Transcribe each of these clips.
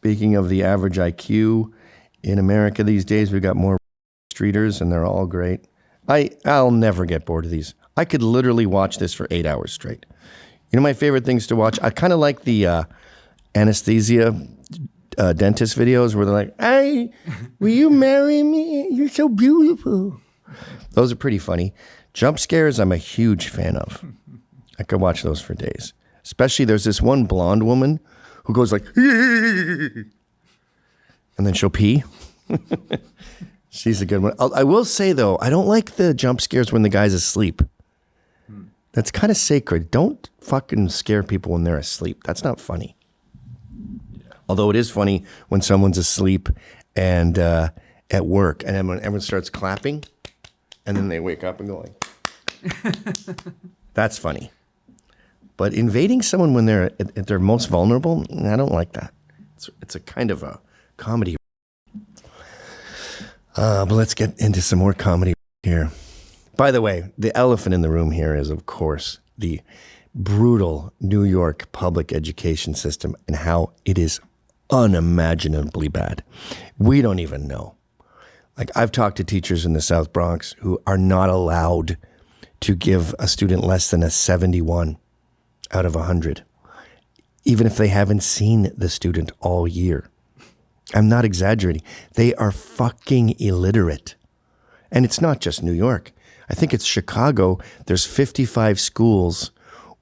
Speaking of the average IQ in America these days, we've got more streeters, and they're all great. I'll never get bored of these. I could literally watch this for 8 hours straight. You know my favorite things to watch? I kind of like the anesthesia dentist videos where they're like, "Hey, will you marry me? You're so beautiful." Those are pretty funny. Jump scares, I'm a huge fan of. I could watch those for days. Especially there's this one blonde woman who goes like, and then she'll pee. She's a good one. I will say, though, I don't like the jump scares when the guy's asleep. That's kind of sacred. Don't fucking scare people when they're asleep. That's not funny. Although it is funny when someone's asleep and at work, and then when everyone starts clapping, and then they wake up and go like, that's funny. But invading someone when they're at their most vulnerable, I don't like that. It's a kind of a comedy. But let's get into some more comedy here. By the way, the elephant in the room here is, of course, the brutal New York public education system and how it is unimaginably bad. We don't even know. Like, I've talked to teachers in the South Bronx who are not allowed to give a student less than a 71 out of 100, even if they haven't seen the student all year. I'm not exaggerating. They are fucking illiterate. And it's not just New York. I think it's Chicago. There's 55 schools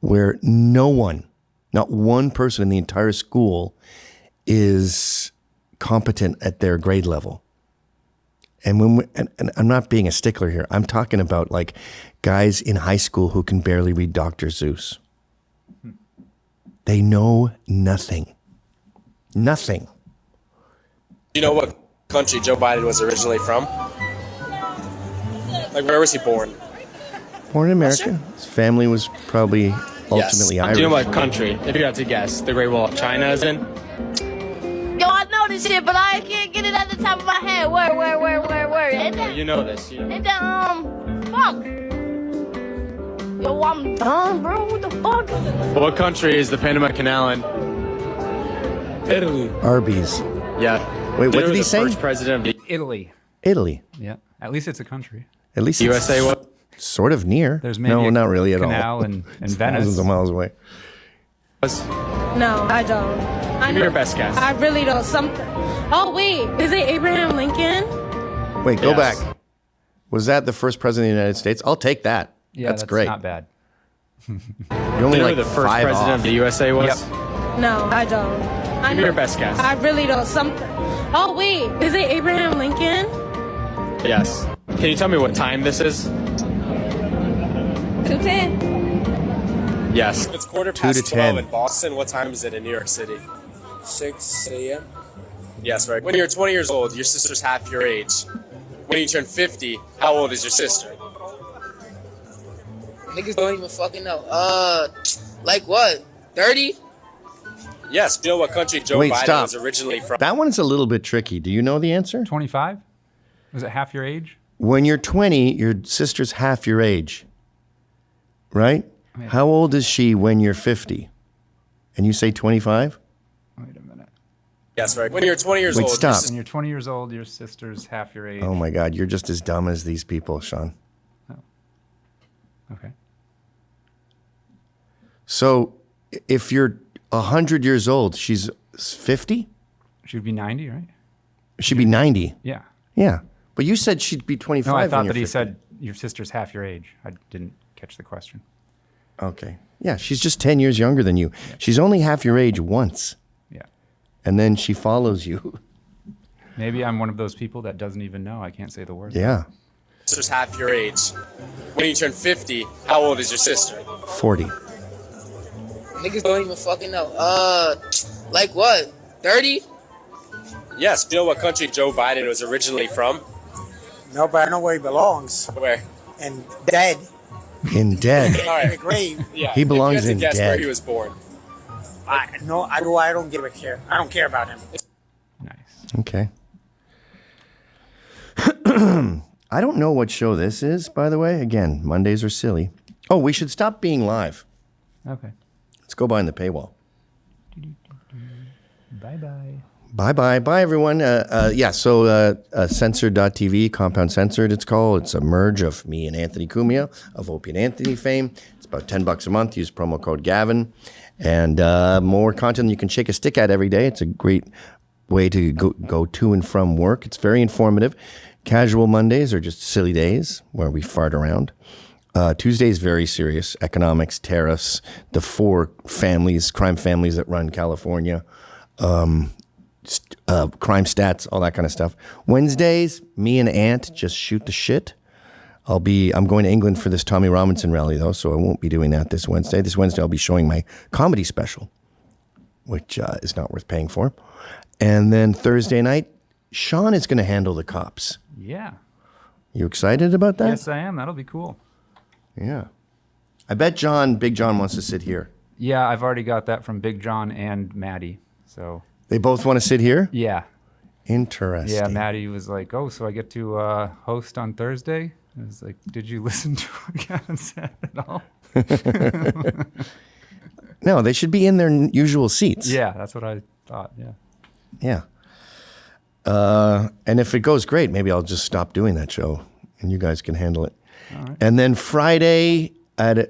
where no one, not one person in the entire school is competent at their grade level. And and I'm not being a stickler here. I'm talking about like guys in high school who can barely read Dr. Seuss. They know nothing. Nothing. Do you know what country Joe Biden was originally from? Like, where was he born? Born in America. His family was probably ultimately Irish. Do you know what country, if you had to guess, the Great Wall of China is in? Yo, I know this shit, but I can't get it at the top of my head. Where? You know this. Fuck. Yo, I'm dumb, bro. What the fuck? What country is the Panama Canal in? Italy. Arby's. Yeah. Wait, what did he say? First president of Italy. Italy. Yeah. At least it's a country. At least the USA. What? Sort of near. There's maybe no, not really at all. Canal in Venice. Thousands of miles away. No, I don't. Give me your best guess. I really don't. Oh, wait. Is it Abraham Lincoln? Wait, go Yes. back. Was that the first president of the United States? I'll take that. Yeah, that's great. not bad. You're only You know like who the first 5 president off. of the USA was? Yep. No, I don't. Give me your best guess. I really don't. Oh, wait. Is it Abraham Lincoln? Yes. Can you tell me what time this is? 2:10. Yes. It's 12:15 to 10. in Boston. What time is it in New York City? 6 a.m. Yes, right. When you're 20 years old, your sister's half your age. When you turn 50, how old is your sister? Niggas don't even fucking know. Like what? 30? Yes. Do you know what country Joe Wait, Biden stop. was originally from? That one's a little bit tricky. Do you know the answer? 25? Was it half your age? When you're 20, your sister's half your age. Right? Wait. How old is she when you're 50? And you say 25? Wait a minute. Yes, right. When you're 20 years Wait, old, stop. When you're 20 years old, your sister's half your age. Oh my God, you're just as dumb as these people, Sean. Okay. So if you're 100 years old, she's 50? She would be 90, right? She'd be 90. Yeah. Yeah. But you said she'd be 25. No, I when thought you're that he 50. said your sister's half your age. I didn't catch the question. Okay. Yeah, she's just 10 years younger than you. She's only half your age once. Yeah. And then she follows you. Maybe I'm one of those people that doesn't even know. I can't say the word. Yeah. sister's half your age. When you turn 50, how old is your sister? 40. Niggas don't even fucking know. Like what? 30? Yes. Do you know what country Joe Biden was originally from? No, but I know where he belongs. Where? And dead. In dead. All In the right. grave. Yeah. He belongs if you had in to guess dead. where he was born. I don't give a care. I don't care about him. Nice. Okay. I don't know what show this is, by the way. Again, Mondays are silly. Oh, we should stop being live. Okay. Let's go behind the paywall. Bye-bye. Bye, everyone. Censored.tv, Compound Censored, it's called. It's a merge of me and Anthony Cumia of Opie and Anthony fame. It's about $10 a month. Use promo code Gavin. And more content you can shake a stick at every day. It's a great way to go to and from work. It's very informative. Casual Mondays are just silly days where we fart around. Tuesdays, very serious. Economics, tariffs, the 4 crime families that run California. Crime stats, all that kind of stuff. Wednesdays, me and Ant just shoot the shit. I'm going to England for this Tommy Robinson rally though, so I won't be doing that this Wednesday. This Wednesday I'll be showing my comedy special, which is not worth paying for. And then Thursday night, Sean is going to handle the cops. Yeah. You excited about that? Yes, I am. That'll be cool. Yeah. I bet Big John wants to sit here. Yeah, I've already got that from Big John and Maddie. So They both want to sit here? yeah. Interesting. Yeah, Maddie was like, "Oh, so I get to host on Thursday?" I was like, "Did you listen to what Gavin said at all?" No, they should be in their usual seats. Yeah, that's what I thought. Yeah. Yeah. And if it goes great, maybe I'll just stop doing that show and you guys can handle it. All right. And then Friday,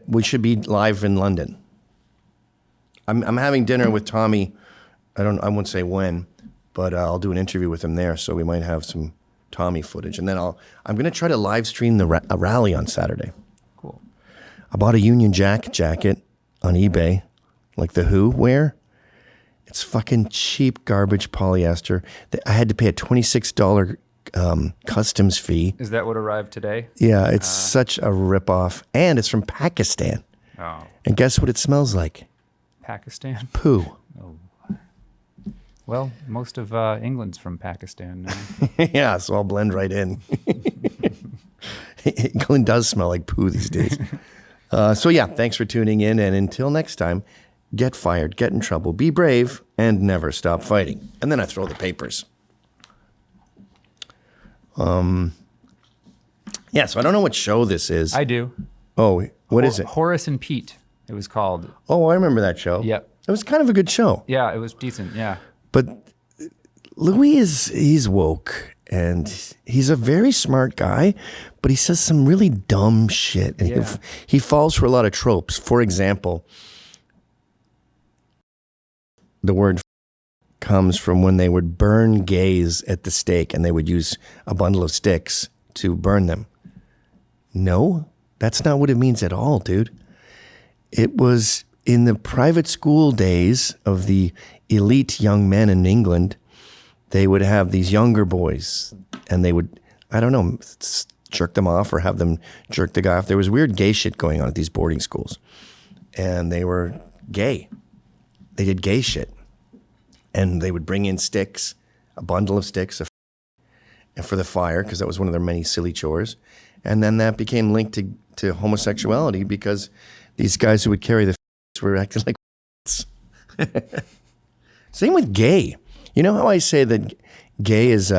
we should be live in London. I'm having dinner with Tommy. I won't say when, but I'll do an interview with him there. So we might have some Tommy footage. And then I'm going to try to live stream a rally on Saturday. Cool. I bought a Union Jack jacket on eBay, like the Who wear. It's fucking cheap garbage polyester. I had to pay a $26 customs fee. Is that what arrived today? Yeah, it's such a ripoff. And it's from Pakistan. Oh, And guess what it smells like? Pakistan. Poo. Well, most of England's from Pakistan now. Yeah, so I'll blend right in. England does smell like poo these days. So yeah, thanks for tuning in. And until next time, get fired, get in trouble, be brave, and never stop fighting. And then I throw the papers. Yeah, so I don't know what show this is. I do. Oh, what is it? Horace and Pete, it was called. Oh, I remember that show. Yep. It was kind of a good show. Yeah, it was decent, yeah. But Louis he's woke and he's a very smart guy, but he says some really dumb shit. And Yeah. he falls for a lot of tropes. For example, the word comes from when they would burn gays at the stake and they would use a bundle of sticks to burn them. No, that's not what it means at all, dude. It was in the private school days of the elite young men in England. They would have these younger boys and they would, I don't know, jerk them off or have them jerk the guy off. There was weird gay shit going on at these boarding schools. And they were gay. They did gay shit. And they would bring in sticks, a bundle of sticks for the fire, because that was one of their many silly chores. And then that became linked to homosexuality because these guys who would carry the were acting like Same with gay. You know how I say that gay is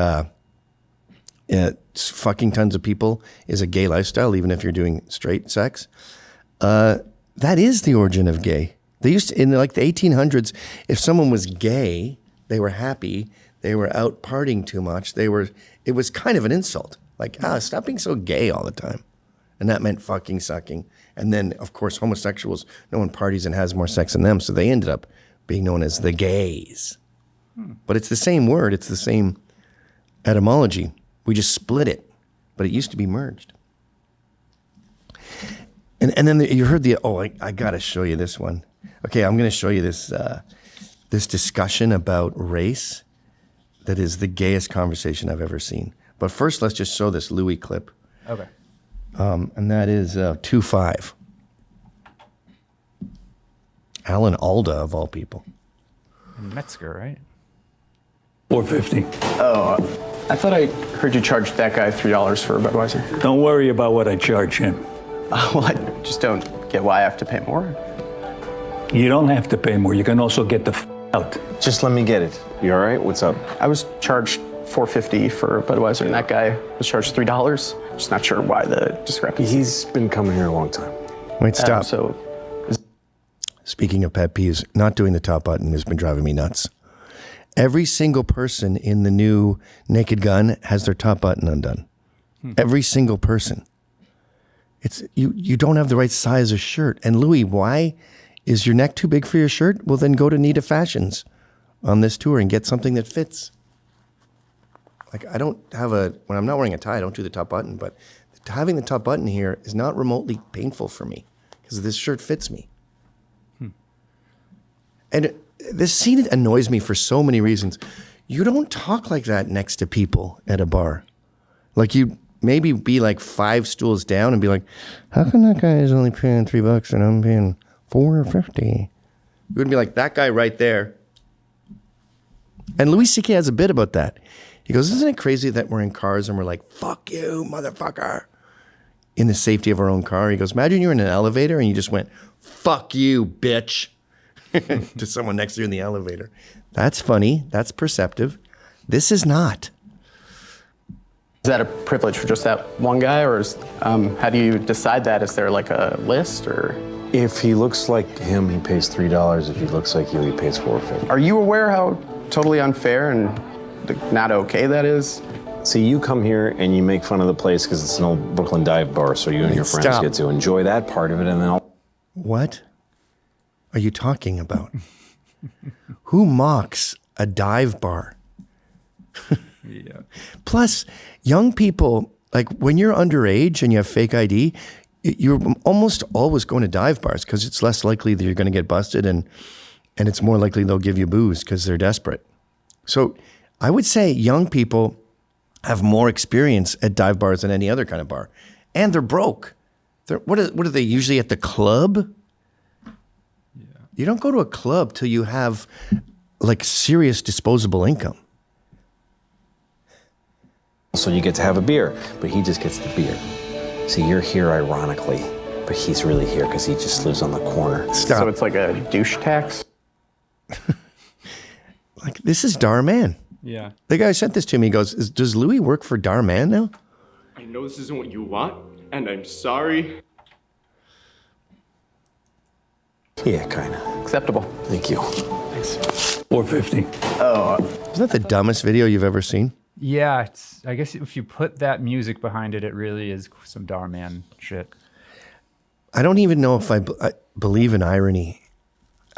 fucking tons of people is a gay lifestyle, even if you're doing straight sex? That is the origin of gay. They used to, in like the 1800s, if someone was gay, they were happy. They were out partying too much. It was kind of an insult. Like, stop being so gay all the time. And that meant fucking sucking. And then, of course, homosexuals, no one parties and has more sex than them. So they ended up being known as the gays. But it's the same word. It's the same etymology. We just split it. But it used to be merged. And then you heard I got to show you this one. Okay, I'm going to show you this discussion about race that is the gayest conversation I've ever seen. But first, let's just show this Louis clip. Okay. And that is 2-5. Alan Alda, of all people. Metzger, right? $4.50. Oh, I thought I heard you charge that guy $3 for a Budweiser. Don't worry about what I charge him. Well, I just don't get why I have to pay more. You don't have to pay more. You can also get the out. Just let me get it. You all right? What's up? I was charged $4.50 for a Budweiser, and that guy was charged $3. Just not sure why the discrepancy. He's been coming here a long time. Wait, stop. So, Speaking of pet peeves, not doing the top button has been driving me nuts. Every single person in the new Naked Gun has their top button undone. Every single person. It's you don't have the right size of shirt. And Louis, why is your neck too big for your shirt? Well, then go to Nita Fashions on this tour and get something that fits. Like I don't have when I'm not wearing a tie, I don't do the top button, but having the top button here is not remotely painful for me because this shirt fits me. And this scene annoys me for so many reasons. You don't talk like that next to people at a bar. Like you maybe be like 5 stools down and be like, how come that guy is only paying $3 and I'm paying $4.50? You would be like, that guy right there. And Louis C.K. has a bit about that. He goes, isn't it crazy that we're in cars and we're like, fuck you, motherfucker, in the safety of our own car? He goes, imagine you're in an elevator and you just went, fuck you, bitch, to someone next to you in the elevator. That's funny. That's perceptive. This is not. Is that a privilege for just that one guy, or how do you decide that? Is there like a list, or? If he looks like him, he pays $3. If he looks like you, he pays $4.50. Are you aware how totally unfair and not okay that is? See, you come here and you make fun of the place because it's an old Brooklyn dive bar, so you and your friends Stop. get to enjoy that part of it, and then What are you talking about? Who mocks a dive bar? Yeah. Plus, young people, like when you're underage and you have fake ID, you're almost always going to dive bars because it's less likely that you're going to get busted and it's more likely they'll give you booze because they're desperate. So I would say young people have more experience at dive bars than any other kind of bar. And they're broke. What are they usually at the club? Yeah. You don't go to a club till you have like serious disposable income. so you get to have a beer, but he just gets the beer. See, you're here ironically, but he's really here because he just lives on the corner. Stop. So it's like a douche tax? Like, this is Darman. Yeah. The guy sent this to me. He goes, does Louis work for Darman now? I know this isn't what you want, and I'm sorry. Yeah, kind of. Acceptable. Thank you. Thanks. $4.50. Oh. Isn't that the dumbest video you've ever seen? Yeah, I guess if you put that music behind it, it really is some Darman shit. I don't even know if I believe in irony.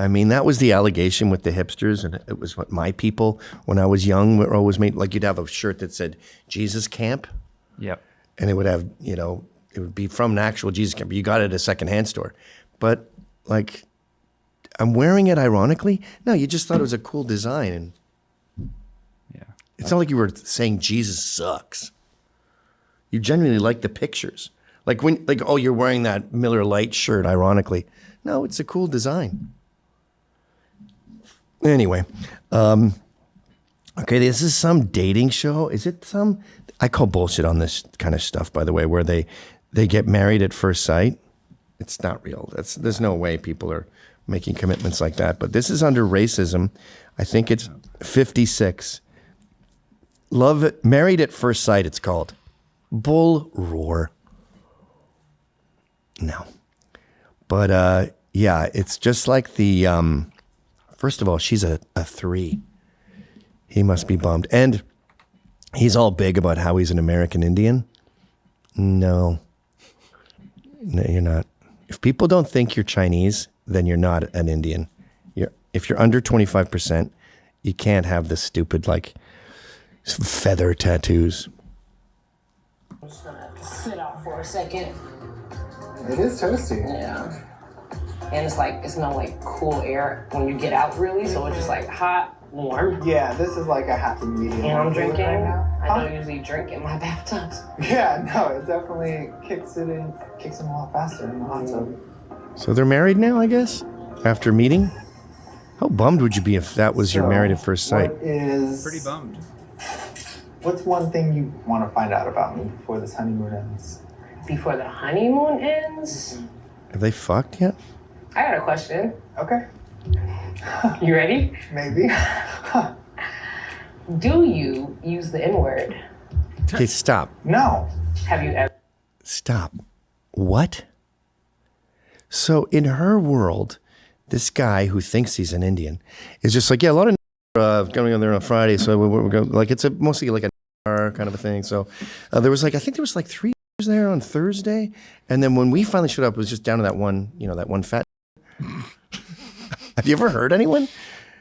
I mean, that was the allegation with the hipsters, and it was what my people, when I was young, were always made, like you'd have a shirt that said Jesus Camp. Yep. And it would have, you know, it would be from an actual Jesus Camp. You got it at a secondhand store. But, like, I'm wearing it ironically? No, you just thought it was a cool design. And yeah, it's not like you were saying Jesus sucks. You genuinely like the pictures. Like, when, like, oh, you're wearing that Miller Lite shirt, ironically. No, it's a cool design. Anyway, okay, this is some dating show. Is it some? I call bullshit on this kind of stuff, by the way, where they get married at first sight. It's not real. There's no way people are making commitments like that. But this is under racism. I think it's 56. Married at first sight, it's called. Bull roar. No. But yeah, it's just like the first of all, she's a 3. He must be bummed. And he's all big about how he's an American Indian. No, you're not. If people don't think you're Chinese, then you're not an Indian. If you're under 25%, you can't have this stupid, like, feather tattoos. I'm just gonna sit out for a second. It is toasty. Yeah. And it's like, it's no like cool air when you get out really, so it's just like hot, warm. Yeah, this is like a happy medium. And I'm drinking. Right now. I don't usually drink in my bathtubs. Yeah, no, it definitely kicks him a lot faster in the hot tub. So they're married now, I guess, after meeting? How bummed would you be if that was your married at first sight? Pretty bummed. What's one thing you want to find out about me before this honeymoon ends? Before the honeymoon ends? Have they fucked yet? I got a question. Okay. You ready? Maybe. Do you use the N-word? Okay, stop. No. Have you ever? Stop. What? So in her world, this guy who thinks he's an Indian is just like, yeah, a lot of coming on there on Friday, so we're going, like, it's mostly like a kind of a thing. So there was like, I think there was like 3 there on Thursday, and then when we finally showed up, it was just down to that one, that one fat. Have you ever heard anyone?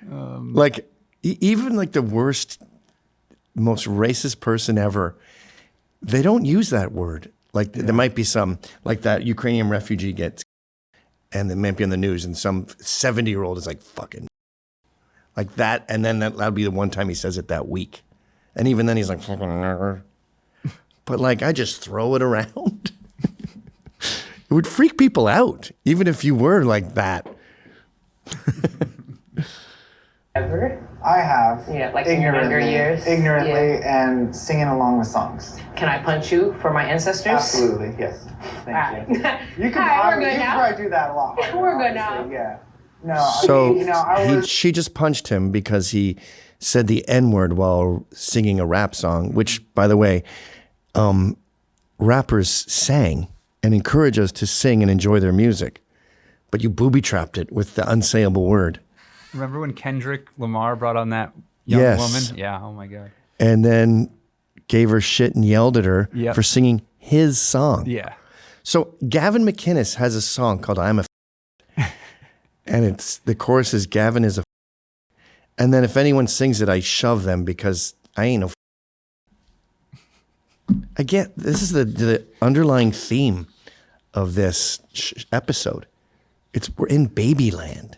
Like, even like the worst, most racist person ever, they don't use that word. Like, there might be some, like that Ukrainian refugee gets, and it might be on the news, and some 70-year-old is like, fucking, like that, and then that'll be the one time he says it that week. And even then he's like, fucking, but like, I just throw it around. It would freak people out, even if you were like that. Ever? I have. Yeah, like in your younger years? Ignorantly and singing along with songs. Can I punch you for my ancestors? Absolutely, yes. Thank you. You can Alright, we're good now. probably do that a lot. We're good now. Yeah. No, So I mean, she just punched him because he said the N-word while singing a rap song, which, by the way, rappers sang and encourage us to sing and enjoy their music. But you booby-trapped it with the unsayable word. Remember when Kendrick Lamar brought on that young Yes. woman? Yeah, oh my God. And then gave her shit and yelled at her Yep. for singing his song. Yeah. So Gavin McInnes has a song called I'm a and it's the chorus is Gavin is a and then if anyone sings it, I shove them because I ain't no I get this is the underlying theme of this episode. We're in babyland.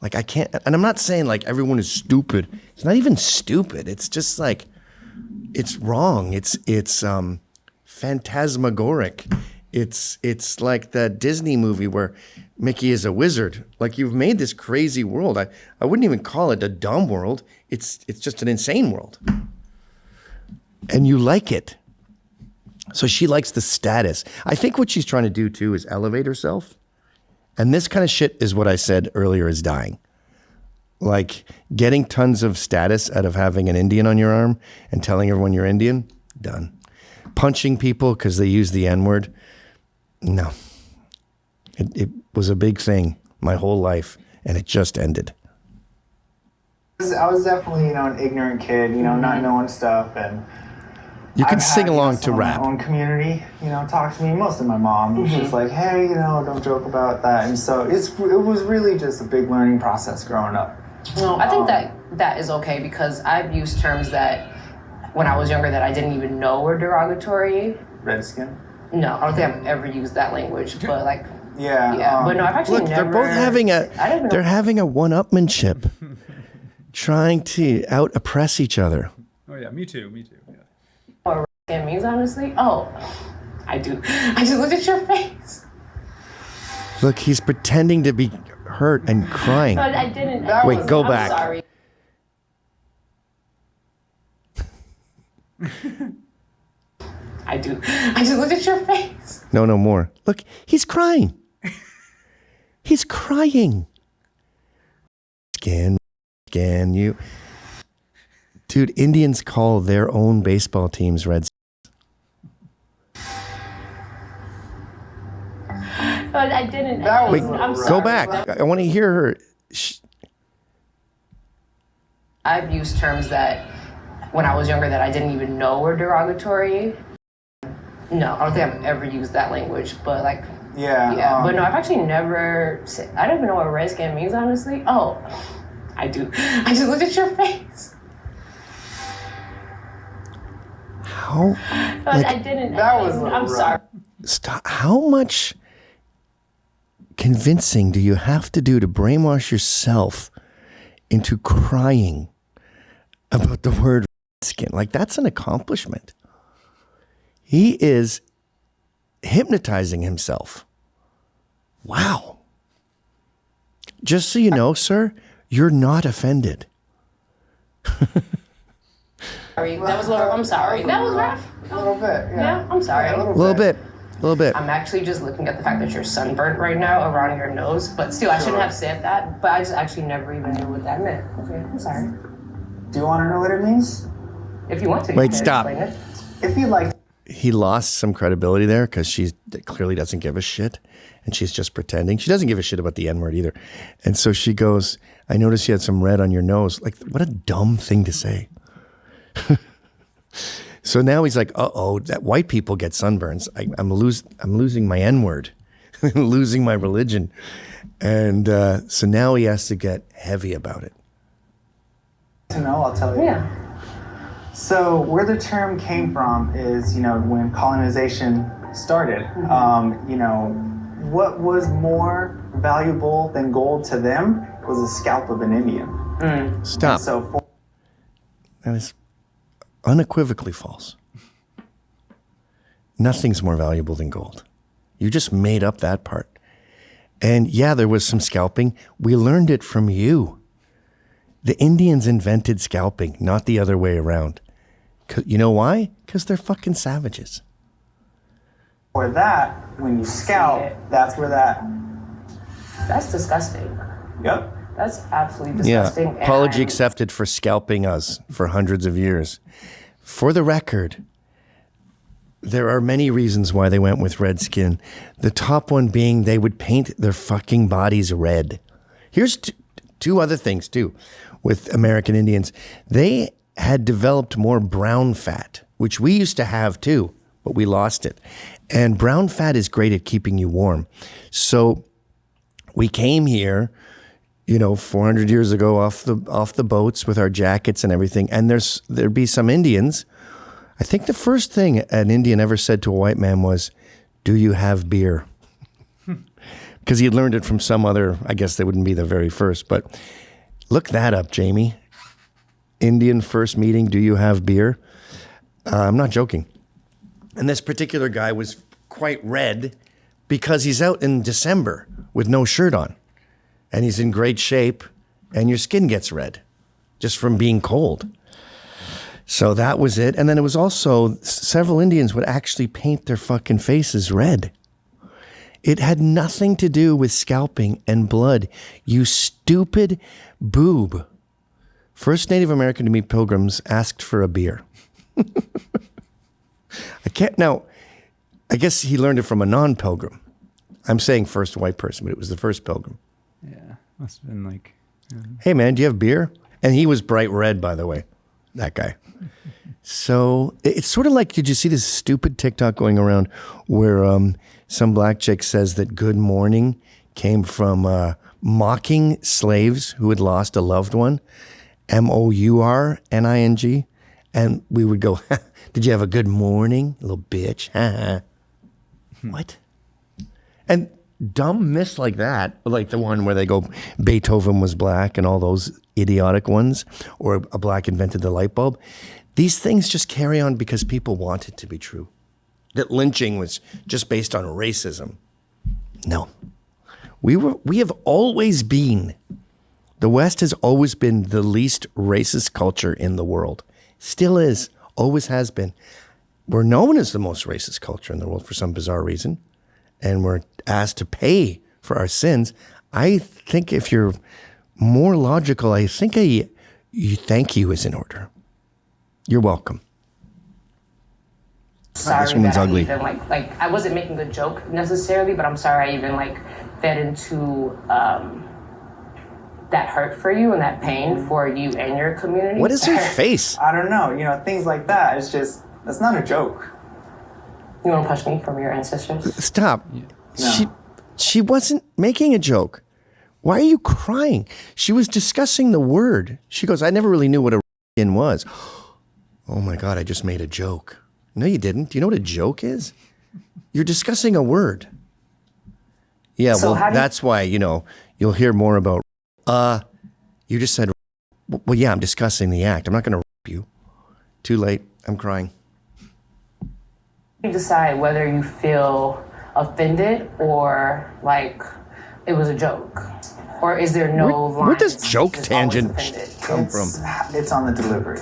Like, I can't, and I'm not saying like everyone is stupid. It's not even stupid. It's just like, it's wrong. It's phantasmagoric. It's like that Disney movie where Mickey is a wizard. Like, you've made this crazy world. I wouldn't even call it a dumb world. It's just an insane world. And you like it. So she likes the status. I think what she's trying to do too is elevate herself. And this kind of shit is what I said earlier is dying. Like, getting tons of status out of having an Indian on your arm and telling everyone you're Indian, done. Punching people because they use the N-word, no. It was a big thing my whole life, and it just ended. I was definitely, an ignorant kid, not knowing stuff, and you can I've sing had, along to some rap. Of my own community, talk to me. Most of my mom was just like, hey, don't joke about that. And so it was really just a big learning process growing up. No, I think that is okay because I've used terms that when I was younger that I didn't even know were derogatory. Redskin? No, I don't think I've ever used that language, but like, yeah. But no, I've actually Look, never. they're both having a one-upmanship, trying to out-oppress each other. Oh yeah, me too. Yeah. What it means, honestly? Oh, I do. I just looked at your face. Look, he's pretending to be hurt and crying. But I didn't. Wait, go back. I'm sorry. I do. I just looked at your face. No more. Look, he's crying. He's crying. Scan you. Dude, Indians call their own baseball teams Reds. But I didn't. Wait, I'm sorry. go back. I want to hear her. I've used terms that when I was younger that I didn't even know were derogatory. No, I don't think I've ever used that language, but like, yeah. But no, I've actually never said, I don't even know what redskin means, honestly. Oh, I do. I just looked at your face. How? But like, I didn't. I'm sorry. Stop. How much convincing do you have to do to brainwash yourself into crying about the word skin? Like, that's an accomplishment. He is hypnotizing himself. Wow. Just so you know, sir, you're not offended. Sorry, that was a little, I'm sorry. That was rough. A little bit, yeah. I'm sorry. A little bit. I'm actually just looking at the fact that you're sunburnt right now around your nose, but still, I shouldn't have said that, but I just actually never even knew what that meant. Okay, I'm sorry. Do you want to know what it means? If you want to. Wait, stop. Explain it. If you like. he lost some credibility there because she clearly doesn't give a shit. And she's just pretending. She doesn't give a shit about the N-word either. And so she goes, I noticed you had some red on your nose. Like, what a dumb thing to say. So now he's like, uh-oh, that white people get sunburns. I'm losing my N-word, losing my religion. And so now he has to get heavy about it. To know, I'll tell you. Yeah. So where the term came from is, when colonization started, what was more valuable than gold to them was the scalp of an Indian. Stop. That is unequivocally false. Nothing's more valuable than gold. You just made up that part. And yeah, there was some scalping. We learned it from you. The Indians invented scalping, not the other way around. You know why? Because they're fucking savages. For that, when you scalp, that's where that... That's disgusting. Yep. That's absolutely disgusting. Yeah, apology accepted for scalping us for hundreds of years. For the record, there are many reasons why they went with red skin. The top one being they would paint their fucking bodies red. Here's two other things too with American Indians. They had developed more brown fat, which we used to have too, but we lost it. And brown fat is great at keeping you warm. So we came here, 400 years ago off the boats with our jackets and everything. And there'd be some Indians. I think the first thing an Indian ever said to a white man was, "Do you have beer?" Because he had learned it from some other, I guess they wouldn't be the very first, but look that up, Jamie. Indian first meeting, do you have beer? I'm not joking. And this particular guy was quite red because he's out in December with no shirt on. And he's in great shape, and your skin gets red just from being cold. So that was it. And then it was also several Indians would actually paint their fucking faces red. It had nothing to do with scalping and blood. You stupid boob. First Native American to meet pilgrims asked for a beer. I guess he learned it from a non-pilgrim. I'm saying first white person, but it was the first pilgrim. Yeah, must have been like... Hey, man, do you have beer? And he was bright red, by the way, that guy. So it's sort of like, did you see this stupid TikTok going around where some black chick says that good morning came from mocking slaves who had lost a loved one, mourning, and we would go, did you have a good morning, little bitch? What? And dumb myths like that, like the one where they go, Beethoven was black and all those idiotic ones, or a black invented the light bulb. These things just carry on because people want it to be true. That lynching was just based on racism. No. We have always been, the West has always been the least racist culture in the world. Still is, always has been. We're known as the most racist culture in the world for some bizarre reason. And we're asked to pay for our sins. I think if you're more logical, I think thank you is in order. You're welcome. Sorry this woman's that ugly. I even, like I wasn't making a joke necessarily, but I'm sorry I even fed into that hurt for you and that pain for you and your community. What is her face? I don't know. Things like that. It's just, that's not a joke. You want to push me from your ancestors? Stop. No. She wasn't making a joke. Why are you crying? She was discussing the word. She goes, I never really knew what a was. Oh my God, I just made a joke. No, you didn't. Do you know what a joke is? You're discussing a word. Yeah, so well, that's why, you'll hear more about, you just said, well, yeah, I'm discussing the act. I'm not going to rape you. Too late. I'm crying. You decide whether you feel offended or it was a joke. Or is there no line? Where does joke tangent come from? It's on the delivery.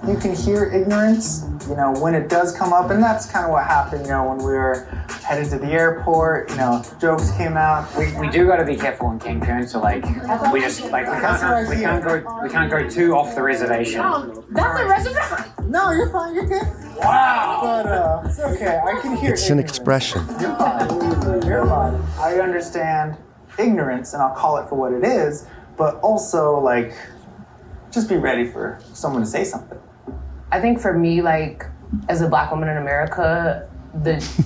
You can hear ignorance, when it does come up, and that's kind of what happened, when we were headed to the airport. You know, jokes came out. We do got to be careful in Cancun. So like, we just like we can't go too off the reservation. Oh, that's a reservation. No, you're fine. You're good. Wow. But it's okay. I can hear. It's an expression. You're fine. You're fine. I understand ignorance, and I'll call it for what it is. But also, like, just be ready for someone to say something. I think for me, like, as a Black woman in America,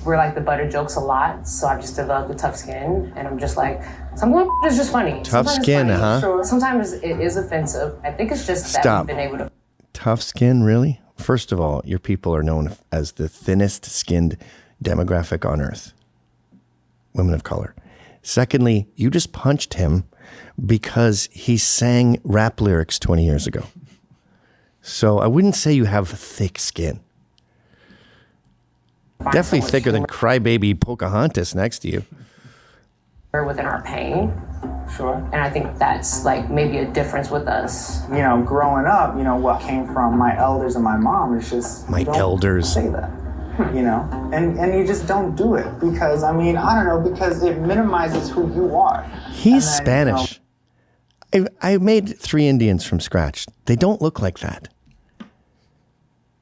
we're like the butt of jokes a lot. So I've just developed a tough skin, and I'm just like, sometimes it's just funny. Tough skin, huh? Sometimes it is offensive. I think it's just that we've been able to. Tough skin, really? First of all, your people are known as the thinnest skinned demographic on earth. Women of color. Secondly, you just punched him because he sang rap lyrics 20 years ago. So I wouldn't say you have thick skin. Definitely thicker than crybaby Pocahontas next to you. Within our pain. Sure. And I think that's like maybe a difference with us. You know, growing up, you know, what came from my elders and my mom is just my elders say that. You know, and you just don't do it because, I mean, I don't know, because it minimizes who you are. He's Spanish. You know, I made 3 Indians from scratch. They don't look like that.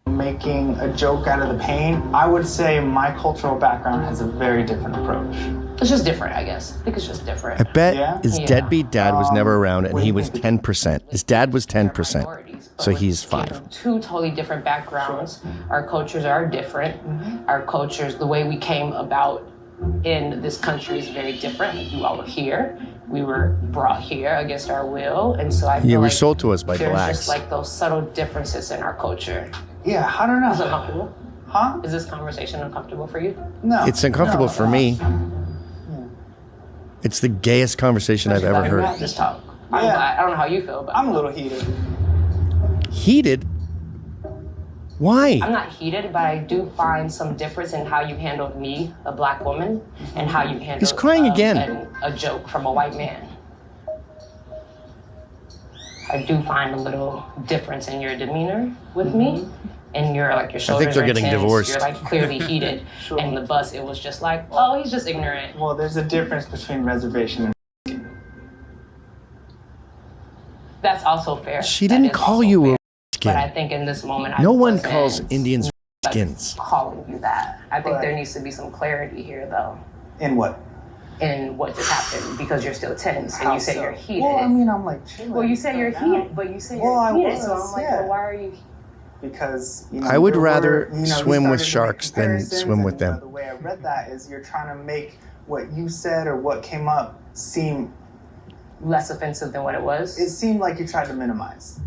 Making a joke out of the pain, I would say my cultural background has a very different approach. It's just different, I guess. I think it's just different. I bet his deadbeat dad was never around and he was 10%. His dad was 10%. So he's 5. 2 totally different backgrounds. Our cultures are different. Our cultures, the way we came about in this country is very different. You all were here. We were brought here against our will. And so I feel you were like sold to us by there's blacks. just like those subtle differences in our culture. Yeah, I don't know. Is it uncomfortable? Huh? Is this conversation uncomfortable for you? No. It's uncomfortable for me. It's the gayest conversation I've ever heard. Just talk. I don't know how you feel, but I'm a little heated. Heated? Why? I'm not heated, but I do find some difference in how you handled me, a Black woman, and how you handled He's crying again. a joke from a white man. I do find a little difference in your demeanor with me, and your shoulders I think they're are getting tense. divorced. You're like clearly heated, and the bus it was just like, oh, he's just ignorant. Well, there's a difference between reservation and. That's also fair. She didn't call you a skin. But I think in this moment, No I one wasn't calls Indians skins. calling you that. I think there needs to be some clarity here, though. In what? In what just happened, because you're still tense and you say you're heated. Well, I mean, I'm like chilling. Well, you say you're heated, but you say you're heated, so I'm like, well, why are you? Because you know, I would rather swim with sharks than swim with them. The way I read that is you're trying to make what you said or what came up seem less offensive than what it was. It seemed like you tried to minimize.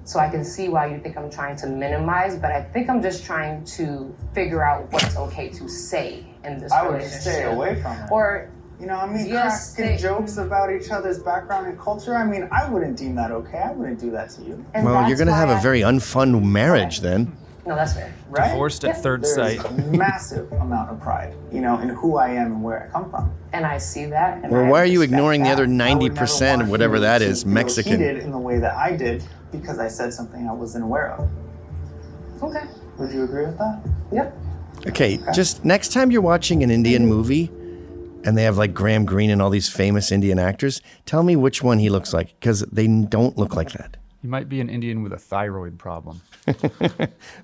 So I can see why you think I'm trying to minimize, but I think I'm just trying to figure out what's okay to say in this relationship. I would stay away from it. Or, you know, I mean, cracking jokes about each other's background and culture. I mean, I wouldn't deem that okay. I wouldn't do that to you. Well, you're going to have a very unfun marriage then. No, that's fair. Right? Divorced at third There's sight. a massive amount of pride, you know, in who I am and where I come from. And I see that. And Well, I why are you respect ignoring the that. other 90% of whatever that is, Mexican? Heated in the way that I did because I said something I wasn't aware of. Okay. Would you agree with that? Yep. Okay, just next time you're watching an Indian movie and they have like Graham Greene and all these famous Indian actors, tell me which one he looks like, because they don't look like that. You might be an Indian with a thyroid problem.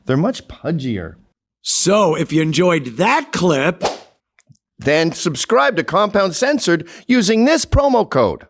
They're much pudgier. So, if you enjoyed that clip, then subscribe to Compound Censored using this promo code.